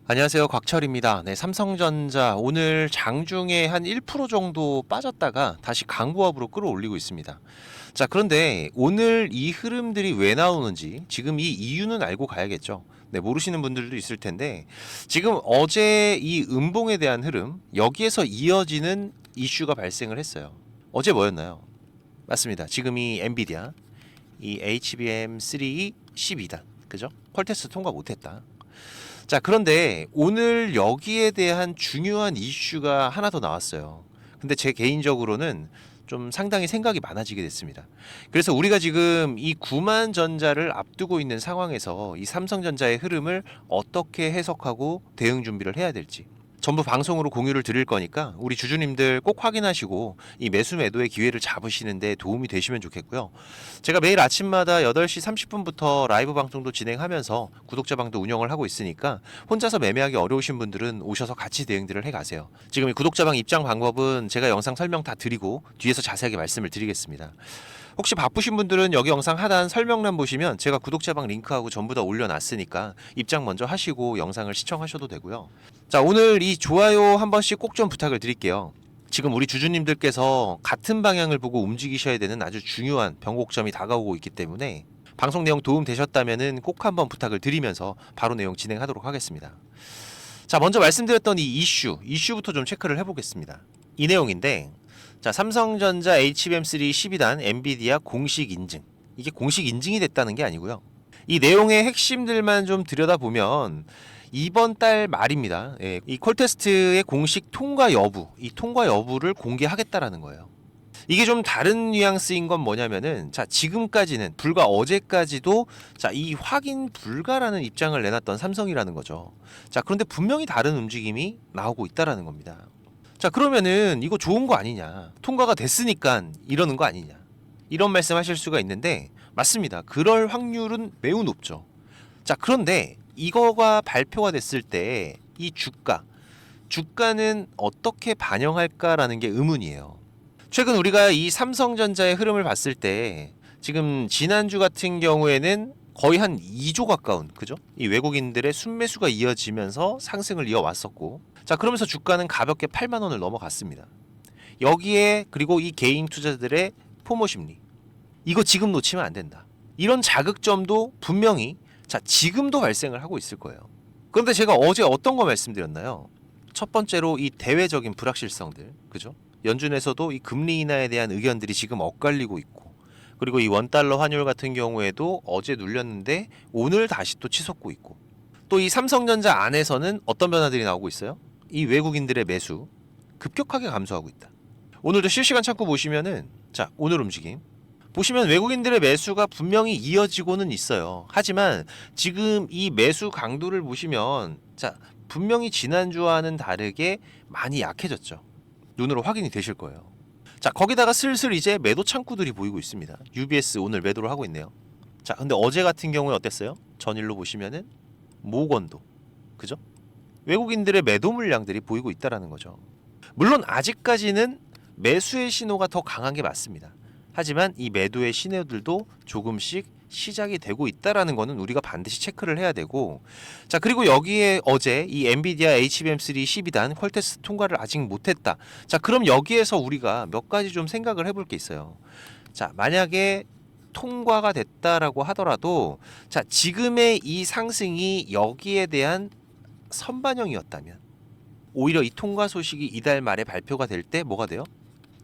안녕하세요. 곽철입니다. 네, 삼성전자 오늘 장중에 한 1% 정도 빠졌다가 다시 강보합으로 끌어올리고 있습니다. 자, 그런데 오늘 이 흐름들이 왜 나오는지 지금 이 이유는 알고 가야겠죠. 네, 모르시는 분들도 있을 텐데 지금 어제 이 음봉에 대한 흐름 여기에서 이어지는 이슈가 발생을 했어요. 어제 뭐였나요? 맞습니다. 지금 이 엔비디아 이 HBM3 12단 그죠? 퀄테스트 통과 못했다. 자, 그런데 오늘 여기에 대한 중요한 이슈가 하나 더 나왔어요. 근데 제 개인적으로는 좀 상당히 생각이 많아지게 됐습니다. 그래서 우리가 지금 이 9만 전자를 앞두고 있는 상황에서 이 삼성전자의 흐름을 어떻게 해석하고 대응 준비를 해야 될지 전부 방송으로 공유를 드릴 거니까 우리 주주님들 꼭 확인하시고 이 매수 매도의 기회를 잡으시는데 도움이 되시면 좋겠고요. 제가 매일 아침마다 8시 30분부터 라이브 방송도 진행하면서 구독자 방도 운영을 하고 있으니까 혼자서 매매하기 어려우신 분들은 오셔서 같이 대응들을 해가세요. 지금 이 구독자 방 입장 방법은 제가 영상 설명 다 드리고 뒤에서 자세하게 말씀을 드리겠습니다. 혹시 바쁘신 분들은 여기 영상 하단 설명란 보시면 제가 구독자방 링크하고 전부 다 올려놨으니까 입장 먼저 하시고 영상을 시청하셔도 되고요. 자, 오늘 이 좋아요 한 번씩 꼭 좀 부탁을 드릴게요. 지금 우리 주주님들께서 같은 방향을 보고 움직이셔야 되는 아주 중요한 변곡점이 다가오고 있기 때문에 방송 내용 도움 되셨다면 꼭 한번 부탁을 드리면서 바로 내용 진행하도록 하겠습니다. 자, 먼저 말씀드렸던 이 이슈부터 좀 체크를 해보겠습니다. 이 내용인데, 자, 삼성전자 HBM3 12단 엔비디아 공식 인증. 이게 공식 인증이 됐다는 게 아니고요. 이 내용의 핵심들만 좀 들여다보면 이번 달 말입니다. 예, 이 콜테스트의 공식 통과 여부, 이 통과 여부를 공개하겠다라는 거예요. 이게 좀 다른 뉘앙스인 건 뭐냐면은, 자, 지금까지는 불과 어제까지도 자, 이 확인 불가라는 입장을 내놨던 삼성이라는 거죠. 자, 그런데 분명히 다른 움직임이 나오고 있다라는 겁니다. 자, 그러면은 이거 좋은 거 아니냐, 통과가 됐으니까 이러는 거 아니냐, 이런 말씀하실 수가 있는데 맞습니다. 그럴 확률은 매우 높죠. 자, 그런데 이거가 발표가 됐을 때 이 주가는 어떻게 반영할까라는 게 의문이에요. 최근 우리가 이 삼성전자의 흐름을 봤을 때 지금 지난주 같은 경우에는 거의 한 2조 가까운, 그죠? 이 외국인들의 순매수가 이어지면서 상승을 이어왔었고, 자, 그러면서 주가는 가볍게 8만 원을 넘어갔습니다. 여기에 그리고 이 개인 투자들의 포모 심리, 이거 지금 놓치면 안 된다. 이런 자극점도 분명히 자, 지금도 발생을 하고 있을 거예요. 그런데 제가 어제 어떤 거 말씀드렸나요? 첫 번째로 이 대외적인 불확실성들, 그죠? 연준에서도 이 금리 인하에 대한 의견들이 지금 엇갈리고 있고, 그리고 이 원달러 환율 같은 경우에도 어제 눌렸는데 오늘 다시 또 치솟고 있고, 또 이 삼성전자 안에서는 어떤 변화들이 나오고 있어요? 이 외국인들의 매수 급격하게 감소하고 있다. 오늘도 실시간 창구 보시면은, 자, 오늘 움직임 보시면 외국인들의 매수가 분명히 이어지고는 있어요. 하지만 지금 이 매수 강도를 보시면, 자, 분명히 지난주와는 다르게 많이 약해졌죠. 눈으로 확인이 되실 거예요. 자, 거기다가 슬슬 이제 매도 창구들이 보이고 있습니다. UBS 오늘 매도를 하고 있네요. 자, 근데 어제 같은 경우에 어땠어요? 전일로 보시면은 모건도, 그죠? 외국인들의 매도 물량들이 보이고 있다라는 거죠. 물론 아직까지는 매수의 신호가 더 강한 게 맞습니다. 하지만 이 매도의 신호들도 조금씩 시작이 되고 있다라는 거는 우리가 반드시 체크를 해야 되고, 자, 그리고 여기에 어제 이 엔비디아 HBM3 12단 퀄테스트 통과를 아직 못했다. 자, 그럼 여기에서 우리가 몇 가지 좀 생각을 해볼 게 있어요. 자, 만약에 통과가 됐다라고 하더라도, 자, 지금의 이 상승이 여기에 대한 선반영이었다면 오히려 이 통과 소식이 이달 말에 발표가 될 때 뭐가 돼요?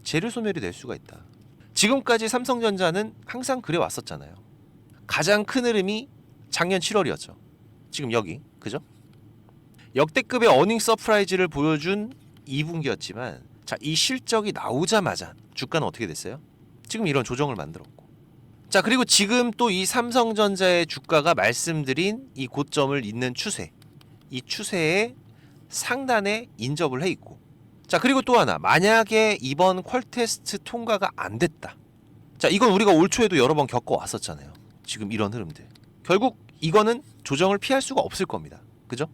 재료 소멸이 될 수가 있다. 지금까지 삼성전자는 항상 그래 왔었잖아요. 가장 큰 흐름이 작년 7월이었죠. 지금 여기, 그죠? 역대급의 어닝 서프라이즈를 보여준 2분기였지만, 자, 이 실적이 나오자마자 주가는 어떻게 됐어요? 지금 이런 조정을 만들었고, 자, 그리고 지금 또 이 삼성전자의 주가가 말씀드린 이 고점을 잇는 추세, 이 추세에 상단에 인접을 해 있고, 자, 그리고 또 하나, 만약에 이번 퀄테스트 통과가 안 됐다. 자, 이건 우리가 올 초에도 여러 번 겪어 왔었잖아요. 지금 이런 흐름들. 결국 이거는 조정을 피할 수가 없을 겁니다. 그죠?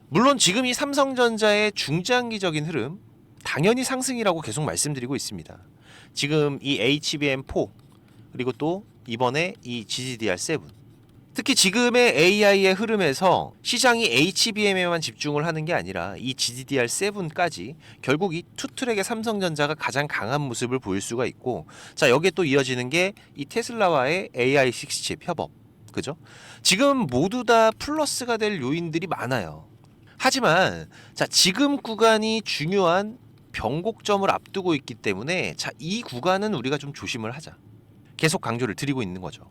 물론 지금 이 삼성전자의 중장기적인 흐름 당연히 상승이라고 계속 말씀드리고 있습니다. 지금 이 HBM4 그리고 또 이번에 이 GDDR7, 특히 지금의 AI의 흐름에서 시장이 HBM에만 집중을 하는 게 아니라 이 GDDR7까지 결국 이 투트랙의 삼성전자가 가장 강한 모습을 보일 수가 있고, 자 여기에 또 이어지는 게 이 테슬라와의 AI6 칩 협업, 그죠? 지금 모두 다 플러스가 될 요인들이 많아요. 하지만 자 지금 구간이 중요한 변곡점을 앞두고 있기 때문에 자 이 구간은 우리가 좀 조심을 하자, 계속 강조를 드리고 있는 거죠.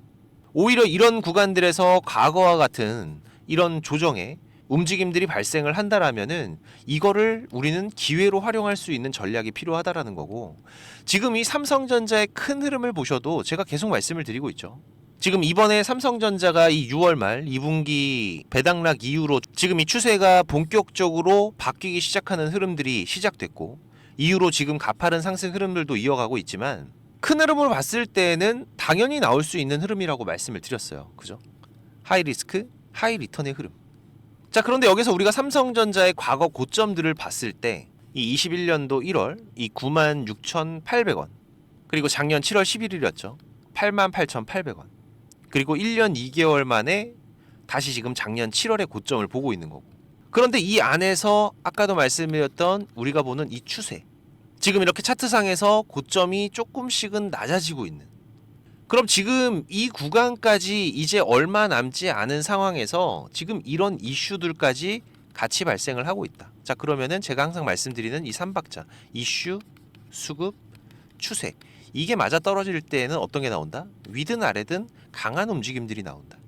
오히려 이런 구간들에서 과거와 같은 이런 조정의 움직임들이 발생을 한다라면은 이거를 우리는 기회로 활용할 수 있는 전략이 필요하다라는 거고, 지금 이 삼성전자의 큰 흐름을 보셔도 제가 계속 말씀을 드리고 있죠. 지금 이번에 삼성전자가 이 6월 말 2분기 배당락 이후로 지금 이 추세가 본격적으로 바뀌기 시작하는 흐름들이 시작됐고, 이후로 지금 가파른 상승 흐름들도 이어가고 있지만 큰 흐름으로 봤을 때는 당연히 나올 수 있는 흐름이라고 말씀을 드렸어요. 그죠? 하이 리스크, 하이 리턴의 흐름. 자, 그런데 여기서 우리가 삼성전자의 과거 고점들을 봤을 때 이 21년도 1월 이 96,800원, 그리고 작년 7월 11일이었죠. 88,800원. 그리고 1년 2개월 만에 다시 지금 작년 7월의 고점을 보고 있는 거고. 그런데 이 안에서 아까도 말씀드렸던 우리가 보는 이 추세, 지금 이렇게 차트상에서 고점이 조금씩은 낮아지고 있는, 그럼 지금 이 구간까지 이제 얼마 남지 않은 상황에서 지금 이런 이슈들까지 같이 발생을 하고 있다. 자, 그러면은 제가 항상 말씀드리는 이 3박자 이슈, 수급, 추세, 이게 맞아 떨어질 때에는 어떤 게 나온다? 위든 아래든 강한 움직임들이 나온다.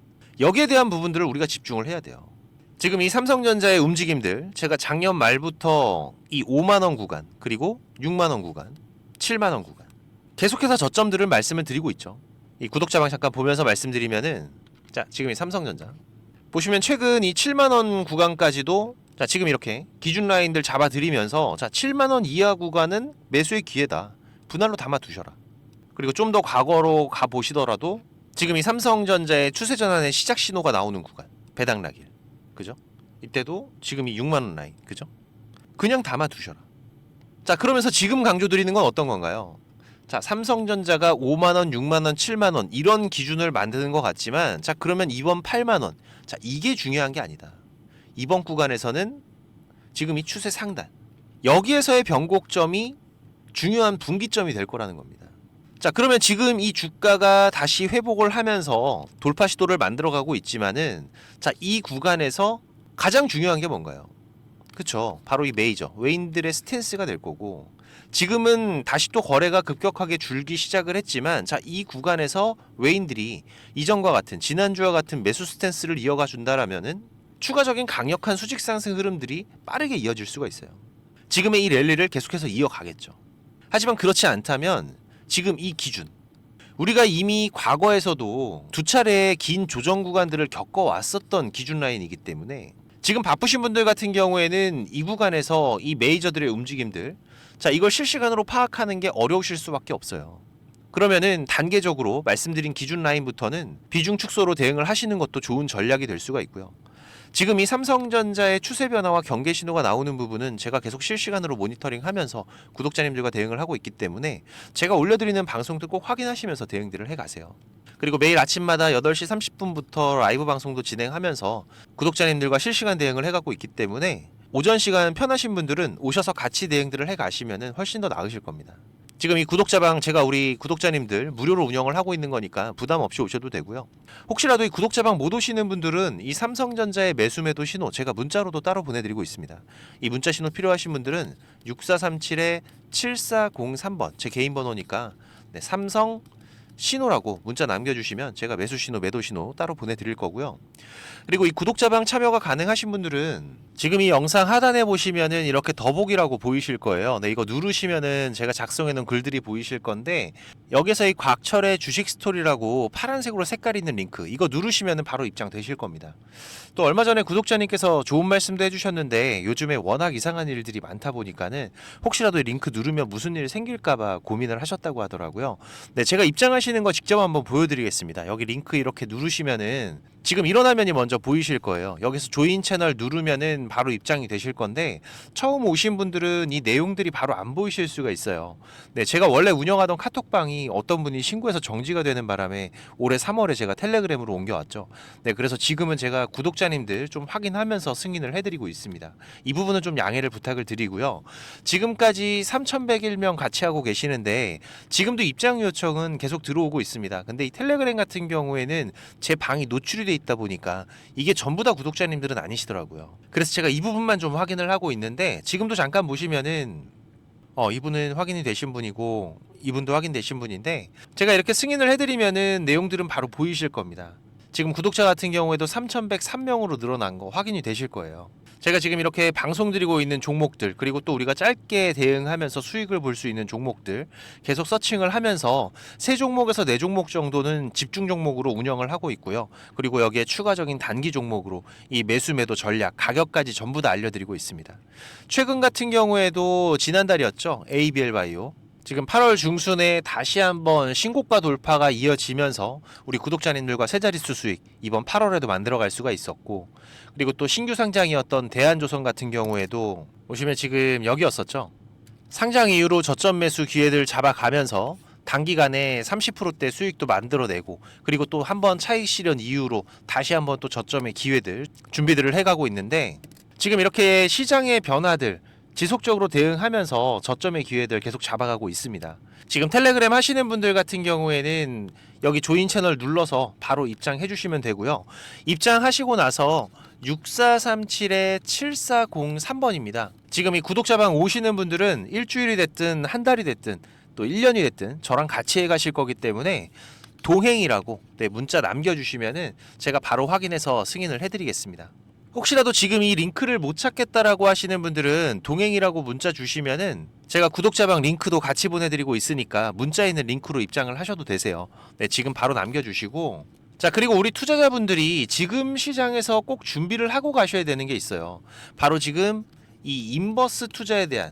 여기에 대한 부분들을 우리가 집중을 해야 돼요. 지금 이 삼성전자의 움직임들, 제가 작년 말부터 이 5만원 구간, 그리고 6만원 구간, 7만원 구간 계속해서 저점들을 말씀을 드리고 있죠. 이 구독자방 잠깐 보면서 말씀드리면은, 자 지금 이 삼성전자 보시면 최근 이 7만원 구간까지도 자 지금 이렇게 기준 라인들 잡아드리면서, 자 7만원 이하 구간은 매수의 기회다, 분할로 담아 두셔라. 그리고 좀 더 과거로 가보시더라도 지금 이 삼성전자의 추세 전환의 시작 신호가 나오는 구간, 배당락일, 그죠? 이때도 지금 이 6만원 라인, 그죠? 그냥 담아 두셔라. 자, 그러면서 지금 강조 드리는 건 어떤 건가요? 자, 삼성전자가 5만원, 6만원, 7만원 이런 기준을 만드는 것 같지만, 자 그러면 이번 8만원, 자 이게 중요한 게 아니다. 이번 구간에서는 지금 이 추세 상단, 여기에서의 변곡점이 중요한 분기점이 될 거라는 겁니다. 자, 그러면 지금 이 주가가 다시 회복을 하면서 돌파 시도를 만들어가고 있지만은, 자 이 구간에서 가장 중요한 게 뭔가요? 그쵸, 바로 이 메이저 외인들의 스탠스가 될 거고, 지금은 다시 또 거래가 급격하게 줄기 시작을 했지만, 자 이 구간에서 외인들이 이전과 같은, 지난주와 같은 매수 스탠스를 이어가 준다라면은 추가적인 강력한 수직 상승 흐름들이 빠르게 이어질 수가 있어요. 지금의 이 랠리를 계속해서 이어가겠죠. 하지만 그렇지 않다면 지금 이 기준, 우리가 이미 과거에서도 두 차례의 긴 조정 구간들을 겪어왔었던 기준 라인이기 때문에, 지금 바쁘신 분들 같은 경우에는 이 구간에서 이 메이저들의 움직임들, 자 이걸 실시간으로 파악하는 게 어려우실 수밖에 없어요. 그러면은 단계적으로 말씀드린 기준 라인부터는 비중 축소로 대응을 하시는 것도 좋은 전략이 될 수가 있고요. 지금 이 삼성전자의 추세 변화와 경계 신호가 나오는 부분은 제가 계속 실시간으로 모니터링하면서 구독자님들과 대응을 하고 있기 때문에 제가 올려드리는 방송들 꼭 확인하시면서 대응들을 해가세요. 그리고 매일 아침마다 8시 30분부터 라이브 방송도 진행하면서 구독자님들과 실시간 대응을 해가고 있기 때문에 오전 시간 편하신 분들은 오셔서 같이 대응들을 해가시면 훨씬 더 나으실 겁니다. 지금 이 구독자방 제가 우리 구독자님들 무료로 운영을 하고 있는 거니까 부담 없이 오셔도 되고요. 혹시라도 이 구독자방 못 오시는 분들은 이 삼성전자의 매수 매도 신호 제가 문자로도 따로 보내드리고 있습니다. 이 문자 신호 필요하신 분들은 6437-7403번 제 개인 번호니까 네, 삼성 신호라고 문자 남겨주시면 제가 매수 신호, 매도 신호 따로 보내드릴 거고요. 그리고 이 구독자방 참여가 가능하신 분들은 지금 이 영상 하단에 보시면은 이렇게 더보기라고 보이실 거예요. 네, 이거 누르시면은 제가 작성해 놓은 글들이 보이실 건데, 여기서 이 곽철의 주식 스토리라고 파란색으로 색깔 있는 링크, 이거 누르시면은 바로 입장되실 겁니다. 또 얼마 전에 구독자님께서 좋은 말씀도 해주셨는데, 요즘에 워낙 이상한 일들이 많다 보니까는 혹시라도 이 링크 누르면 무슨 일 생길까봐 고민을 하셨다고 하더라고요. 네, 제가 입장하시는 거 직접 한번 보여드리겠습니다. 여기 링크 이렇게 누르시면은 지금 이런 화면이 먼저 보이실 거예요. 여기서 조인 채널 누르면은 바로 입장이 되실 건데 처음 오신 분들은 이 내용들이 바로 안 보이실 수가 있어요. 네, 제가 원래 운영하던 카톡방이 어떤 분이 신고해서 정지가 되는 바람에 올해 3월에 제가 텔레그램으로 옮겨왔죠. 네, 그래서 지금은 제가 구독자님들 좀 확인하면서 승인을 해드리고 있습니다. 이 부분은 좀 양해를 부탁을 드리고요. 지금까지 3,101명 같이 하고 계시는데 지금도 입장 요청은 계속 들어오고 있습니다. 근데 이 텔레그램 같은 경우에는 제 방이 노출이 돼 있다 보니까 이게 전부 다 구독자님들은 아니시더라고요. 그래서 제가 이 부분만 좀 확인을 하고 있는데 지금도 잠깐 보시면은 이분은 확인이 되신 분이고 이분도 확인되신 분인데 제가 이렇게 승인을 해드리면은 내용들은 바로 보이실 겁니다. 지금 구독자 같은 경우에도 3,103명으로 늘어난 거 확인이 되실 거예요. 제가 지금 이렇게 방송 드리고 있는 종목들 그리고 또 우리가 짧게 대응하면서 수익을 볼 수 있는 종목들 계속 서칭을 하면서 3종목에서 4종목 정도는 집중 종목으로 운영을 하고 있고요. 그리고 여기에 추가적인 단기 종목으로 이 매수 매도 전략 가격까지 전부 다 알려드리고 있습니다. 최근 같은 경우에도 지난달이었죠. ABL 바이오 지금 8월 중순에 다시 한번 신고가 돌파가 이어지면서 우리 구독자님들과 세 자릿수 수익 이번 8월에도 만들어갈 수가 있었고 그리고 또 신규 상장이었던 대한조선 같은 경우에도 보시면 지금 여기였었죠. 상장 이후로 저점 매수 기회들 잡아가면서 단기간에 30%대 수익도 만들어내고 그리고 또 한번 차익 실현 이후로 다시 한번 또 저점의 기회들 준비들을 해가고 있는데 지금 이렇게 시장의 변화들 지속적으로 대응하면서 저점의 기회들 계속 잡아가고 있습니다. 지금 텔레그램 하시는 분들 같은 경우에는 여기 조인 채널 눌러서 바로 입장해 주시면 되고요. 입장하시고 나서 6437-7403번입니다. 지금 이 구독자방 오시는 분들은 일주일이 됐든 한 달이 됐든 또 1년이 됐든 저랑 같이 해 가실 거기 때문에 동행이라고 문자 남겨주시면은 제가 바로 확인해서 승인을 해드리겠습니다. 혹시라도 지금 이 링크를 못 찾겠다라고 하시는 분들은 동행이라고 문자 주시면은 제가 구독자방 링크도 같이 보내드리고 있으니까 문자에 있는 링크로 입장을 하셔도 되세요. 네, 지금 바로 남겨주시고 자 그리고 우리 투자자분들이 지금 시장에서 꼭 준비를 하고 가셔야 되는 게 있어요. 바로 지금 이 인버스 투자에 대한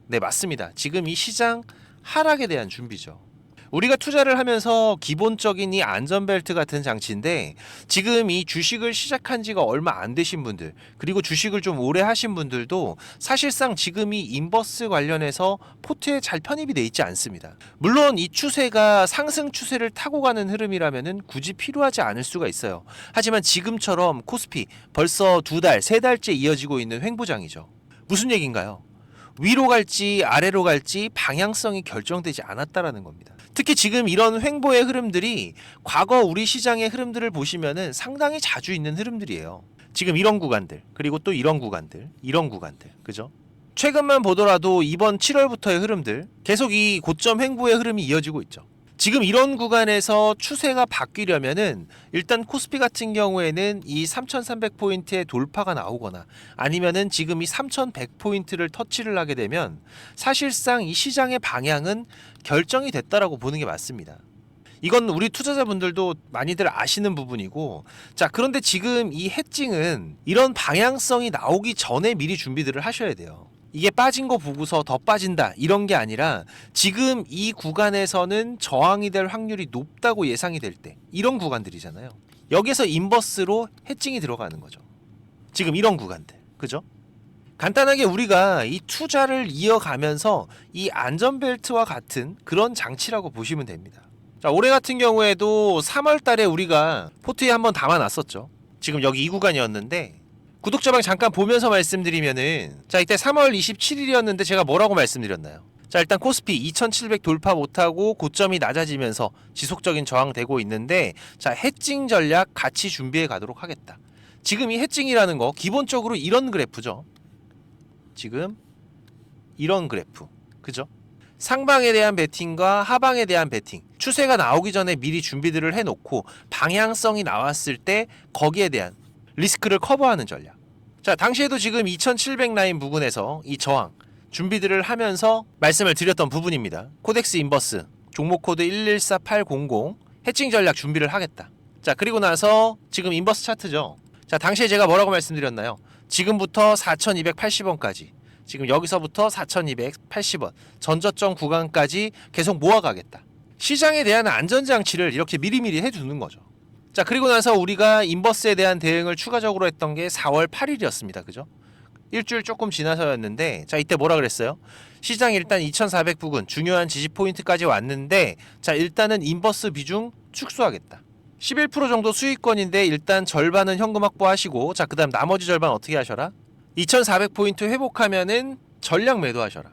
맞습니다. 지금 이 시장 하락에 대한 준비죠. 우리가 투자를 하면서 기본적인 이 안전벨트 같은 장치인데 지금 이 주식을 시작한 지가 얼마 안 되신 분들 그리고 주식을 좀 오래 하신 분들도 사실상 지금 이 인버스 관련해서 포트에 잘 편입이 돼 있지 않습니다. 물론 이 추세가 상승 추세를 타고 가는 흐름이라면은 굳이 필요하지 않을 수가 있어요. 하지만 지금처럼 코스피 벌써 2달, 3달째 이어지고 있는 횡보장이죠. 무슨 얘기인가요? 위로 갈지 아래로 갈지 방향성이 결정되지 않았다라는 겁니다. 특히 지금 이런 횡보의 흐름들이 과거 우리 시장의 흐름들을 보시면은 상당히 자주 있는 흐름들이에요. 지금 이런 구간들, 그리고 또 이런 구간들, 그죠? 최근만 보더라도 이번 7월부터의 흐름들, 계속 이 고점 횡보의 흐름이 이어지고 있죠. 지금 이런 구간에서 추세가 바뀌려면은 일단 코스피 같은 경우에는 이 3,300포인트의 돌파가 나오거나 아니면은 지금 이 3,100포인트를 터치를 하게 되면 사실상 이 시장의 방향은 결정이 됐다라고 보는 게 맞습니다. 이건 우리 투자자분들도 많이들 아시는 부분이고 자 그런데 지금 이 해칭은 이런 방향성이 나오기 전에 미리 준비들을 하셔야 돼요. 이게 빠진 거 보고서 더 빠진다 이런 게 아니라 지금 이 구간에서는 저항이 될 확률이 높다고 예상이 될 때 이런 구간들이잖아요. 여기서 인버스로 해칭이 들어가는 거죠. 지금 이런 구간들 그죠? 간단하게 우리가 이 투자를 이어가면서 이 안전벨트와 같은 그런 장치라고 보시면 됩니다. 자 올해 같은 경우에도 3월 달에 우리가 포트에 한번 담아놨었죠. 지금 여기 이 구간이었는데 구독자방 잠깐 보면서 말씀드리면은 자 이때 3월 27일이었는데 제가 뭐라고 말씀드렸나요? 자 일단 코스피 2700 돌파 못하고 고점이 낮아지면서 지속적인 저항되고 있는데 자 해칭 전략 같이 준비해 가도록 하겠다. 지금 이 해칭이라는 거 기본적으로 이런 그래프죠. 지금 이런 그래프 그죠? 상방에 대한 베팅과 하방에 대한 베팅 추세가 나오기 전에 미리 준비들을 해놓고 방향성이 나왔을 때 거기에 대한 리스크를 커버하는 전략. 자, 당시에도 지금 2700 라인 부근에서 이 저항 준비들을 하면서 말씀을 드렸던 부분입니다. 코덱스 인버스 종목 코드 114800 해칭 전략 준비를 하겠다. 자, 그리고 나서 지금 인버스 차트죠. 자, 당시에 제가 뭐라고 말씀드렸나요? 지금부터 4280원까지 지금 여기서부터 4280원 전저점 구간까지 계속 모아가겠다. 시장에 대한 안전장치를 이렇게 미리미리 해두는 거죠. 자, 그리고 나서 우리가 인버스에 대한 대응을 추가적으로 했던 게 4월 8일이었습니다. 그죠? 일주일 조금 지나서였는데, 자, 이때 뭐라 그랬어요? 시장이 일단 2400 부근 중요한 지지 포인트까지 왔는데, 자, 일단은 인버스 비중 축소하겠다. 11% 정도 수익권인데 일단 절반은 현금 확보하시고, 자, 그다음 나머지 절반 어떻게 하셔라? 2400 포인트 회복하면은 전량 매도하셔라.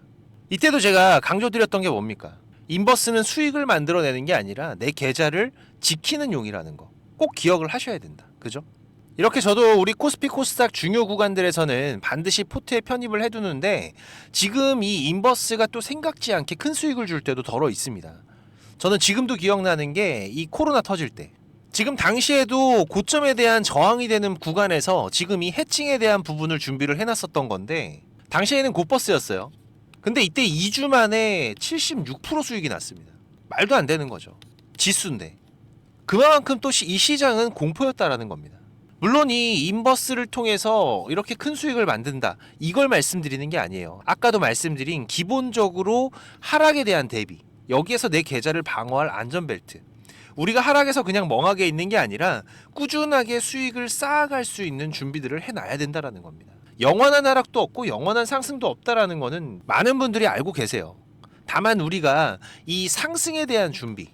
이때도 제가 강조드렸던 게 뭡니까? 인버스는 수익을 만들어내는 게 아니라 내 계좌를 지키는 용이라는 거 꼭 기억을 하셔야 된다. 그죠? 이렇게 저도 우리 코스피 코스닥 중요 구간들에서는 반드시 포트에 편입을 해두는데, 지금 이 인버스가 또 생각지 않게 큰 수익을 줄 때도 덜어 있습니다. 저는 지금도 기억나는 게 이 코로나 터질 때, 지금 당시에도 고점에 대한 저항이 되는 구간에서 지금 이 해칭에 대한 부분을 준비를 해놨었던 건데, 당시에는 곧버스였어요. 근데 이때 2주 만에 76% 수익이 났습니다. 말도 안 되는 거죠. 지수인데. 그만큼 또 이 시장은 공포였다라는 겁니다. 물론 이 인버스를 통해서 이렇게 큰 수익을 만든다, 이걸 말씀드리는 게 아니에요. 아까도 말씀드린 기본적으로 하락에 대한 대비, 여기에서 내 계좌를 방어할 안전벨트, 우리가 하락에서 그냥 멍하게 있는 게 아니라 꾸준하게 수익을 쌓아갈 수 있는 준비들을 해놔야 된다라는 겁니다. 영원한 하락도 없고 영원한 상승도 없다라는 거는 많은 분들이 알고 계세요. 다만 우리가 이 상승에 대한 준비,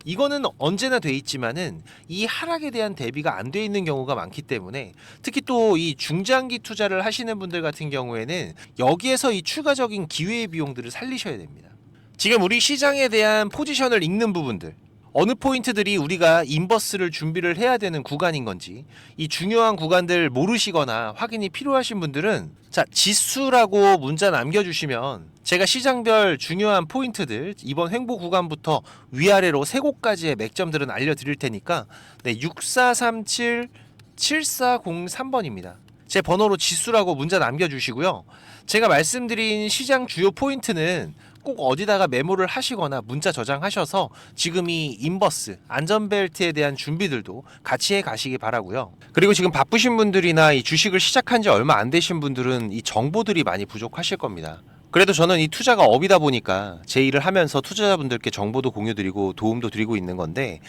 이거는 언제나 돼 있지만은 이 하락에 대한 대비가 안 돼 있는 경우가 많기 때문에, 특히 또 이 중장기 투자를 하시는 분들 같은 경우에는 여기에서 이 추가적인 기회의 비용들을 살리셔야 됩니다. 지금 우리 시장에 대한 포지션을 읽는 부분들, 어느 포인트들이 우리가 인버스를 준비를 해야 되는 구간인 건지, 이 중요한 구간들 모르시거나 확인이 필요하신 분들은, 자, 지수라고 문자 남겨주시면 제가 시장별 중요한 포인트들 이번 횡보 구간부터 위아래로 세 곳까지의 맥점들은 알려드릴 테니까, 네, 6437-7403번입니다. 제 번호로 지수라고 문자 남겨주시고요. 제가 말씀드린 시장 주요 포인트는 꼭 어디다가 메모를 하시거나 문자 저장하셔서 지금 이 인버스 안전벨트에 대한 준비들도 같이 해 가시기 바라고요. 그리고 지금 바쁘신 분들이나 이 주식을 시작한 지 얼마 안 되신 분들은 이 정보들이 많이 부족하실 겁니다. 그래도 저는 이 투자가 업이다 보니까 제 일을 하면서 투자자분들께 정보도 공유드리고 도움도 드리고 있는 건데,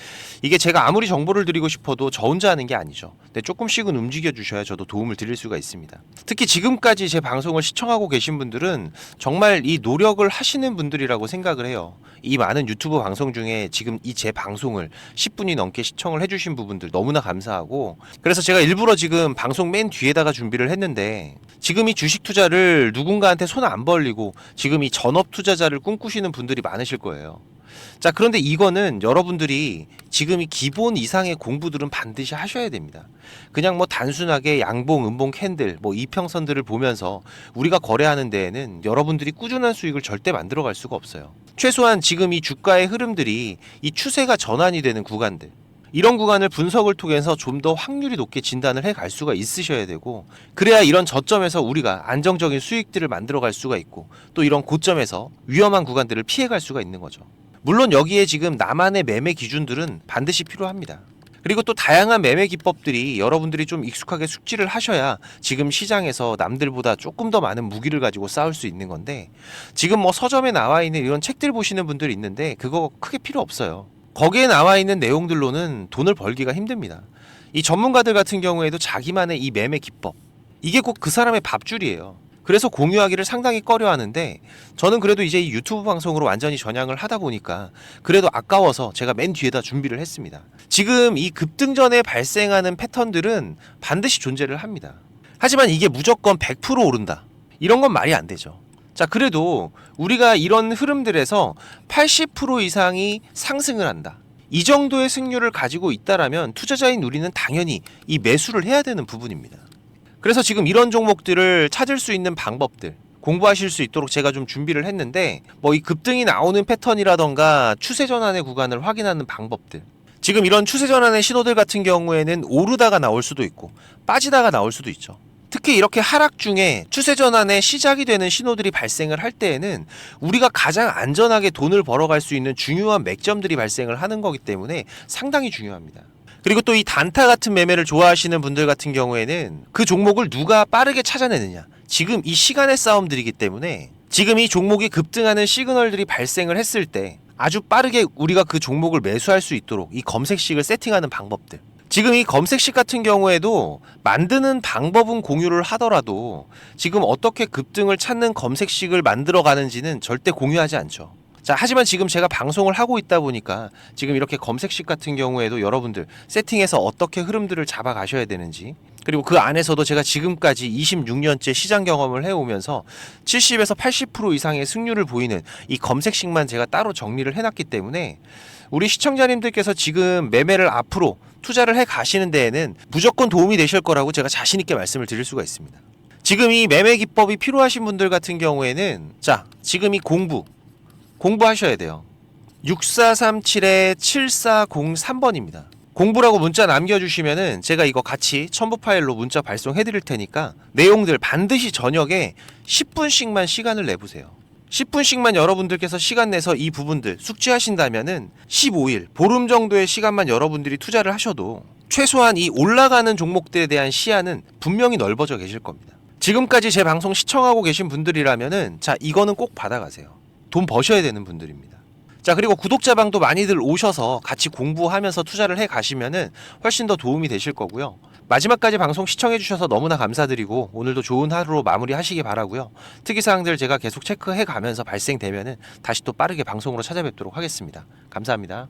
이게 제가 아무리 정보를 드리고 싶어도 저 혼자 하는 게 아니죠. 근데 조금씩은 움직여 주셔야 저도 도움을 드릴 수가 있습니다. 특히 지금까지 제 방송을 시청하고 계신 분들은 정말 이 노력을 하시는 분들이라고 생각을 해요. 이 많은 유튜브 방송 중에 지금 이 제 방송을 10분이 넘게 시청을 해주신 부분들 너무나 감사하고, 그래서 제가 일부러 지금 방송 맨 뒤에다가 준비를 했는데, 지금 이 주식 투자를 누군가한테 손 안 벌리고 지금 이 전업 투자자를 꿈꾸시는 분들이 많으실 거예요. 자, 그런데 이거는 여러분들이 지금 이 기본 이상의 공부들은 반드시 하셔야 됩니다. 그냥 뭐 단순하게 양봉, 음봉, 캔들, 뭐 이평선들을 보면서 우리가 거래하는 데에는 여러분들이 꾸준한 수익을 절대 만들어갈 수가 없어요. 최소한 지금 이 주가의 흐름들이 이 추세가 전환이 되는 구간들, 이런 구간을 분석을 통해서 좀 더 확률이 높게 진단을 해 갈 수가 있으셔야 되고, 그래야 이런 저점에서 우리가 안정적인 수익들을 만들어 갈 수가 있고, 또 이런 고점에서 위험한 구간들을 피해 갈 수가 있는 거죠. 물론 여기에 지금 나만의 매매 기준들은 반드시 필요합니다. 그리고 또 다양한 매매 기법들이 여러분들이 좀 익숙하게 숙지를 하셔야 지금 시장에서 남들보다 조금 더 많은 무기를 가지고 싸울 수 있는 건데, 지금 뭐 서점에 나와 있는 이런 책들 보시는 분들이 있는데 그거 크게 필요 없어요. 거기에 나와 있는 내용들로는 돈을 벌기가 힘듭니다. 이 전문가들 같은 경우에도 자기만의 이 매매 기법, 이게 꼭 그 사람의 밥줄이에요. 그래서 공유하기를 상당히 꺼려 하는데, 저는 그래도 이제 이 유튜브 방송으로 완전히 전향을 하다 보니까 그래도 아까워서 제가 맨 뒤에다 준비를 했습니다. 지금 이 급등전에 발생하는 패턴들은 반드시 존재를 합니다. 하지만 이게 무조건 100% 오른다, 이런 건 말이 안 되죠. 자, 그래도 우리가 이런 흐름들에서 80% 이상이 상승을 한다, 이 정도의 승률을 가지고 있다라면 투자자인 우리는 당연히 이 매수를 해야 되는 부분입니다. 그래서 지금 이런 종목들을 찾을 수 있는 방법들 공부하실 수 있도록 제가 좀 준비를 했는데, 뭐 이 급등이 나오는 패턴이라던가 추세 전환의 구간을 확인하는 방법들, 지금 이런 추세 전환의 신호들 같은 경우에는 오르다가 나올 수도 있고 빠지다가 나올 수도 있죠. 특히 이렇게 하락 중에 추세 전환의 시작이 되는 신호들이 발생을 할 때에는 우리가 가장 안전하게 돈을 벌어갈 수 있는 중요한 맥점들이 발생을 하는 거기 때문에 상당히 중요합니다. 그리고 또 이 단타 같은 매매를 좋아하시는 분들 같은 경우에는 그 종목을 누가 빠르게 찾아내느냐, 지금 이 시간의 싸움들이기 때문에 지금 이 종목이 급등하는 시그널들이 발생을 했을 때 아주 빠르게 우리가 그 종목을 매수할 수 있도록 이 검색식을 세팅하는 방법들. 지금 이 검색식 같은 경우에도 만드는 방법은 공유를 하더라도 지금 어떻게 급등을 찾는 검색식을 만들어 가는지는 절대 공유하지 않죠. 자, 하지만 지금 제가 방송을 하고 있다 보니까 지금 이렇게 검색식 같은 경우에도 여러분들 세팅해서 어떻게 흐름들을 잡아 가셔야 되는지, 그리고 그 안에서도 제가 지금까지 26년째 시장 경험을 해오면서 70에서 80% 이상의 승률을 보이는 이 검색식만 제가 따로 정리를 해놨기 때문에 우리 시청자님들께서 지금 매매를 앞으로 투자를 해 가시는 데에는 무조건 도움이 되실 거라고 제가 자신 있게 말씀을 드릴 수가 있습니다. 지금 이 매매 기법이 필요하신 분들 같은 경우에는 자, 지금 이 공부하셔야 돼요. 6437-7403번입니다. 공부라고 문자 남겨주시면은 제가 이거 같이 첨부 파일로 문자 발송해 드릴 테니까 내용들 반드시 저녁에 10분씩만 시간을 내보세요. 10분씩만 여러분들께서 시간 내서 이 부분들 숙지하신다면은 15일, 보름 정도의 시간만 여러분들이 투자를 하셔도 최소한 이 올라가는 종목들에 대한 시야는 분명히 넓어져 계실 겁니다. 지금까지 제 방송 시청하고 계신 분들이라면은 자, 이거는 꼭 받아가세요. 돈 버셔야 되는 분들입니다. 자, 그리고 구독자방도 많이들 오셔서 같이 공부하면서 투자를 해 가시면은 훨씬 더 도움이 되실 거고요. 마지막까지 방송 시청해 주셔서 너무나 감사드리고 오늘도 좋은 하루로 마무리하시기 바라고요. 특이사항들 제가 계속 체크해 가면서 발생되면은 다시 또 빠르게 방송으로 찾아뵙도록 하겠습니다. 감사합니다.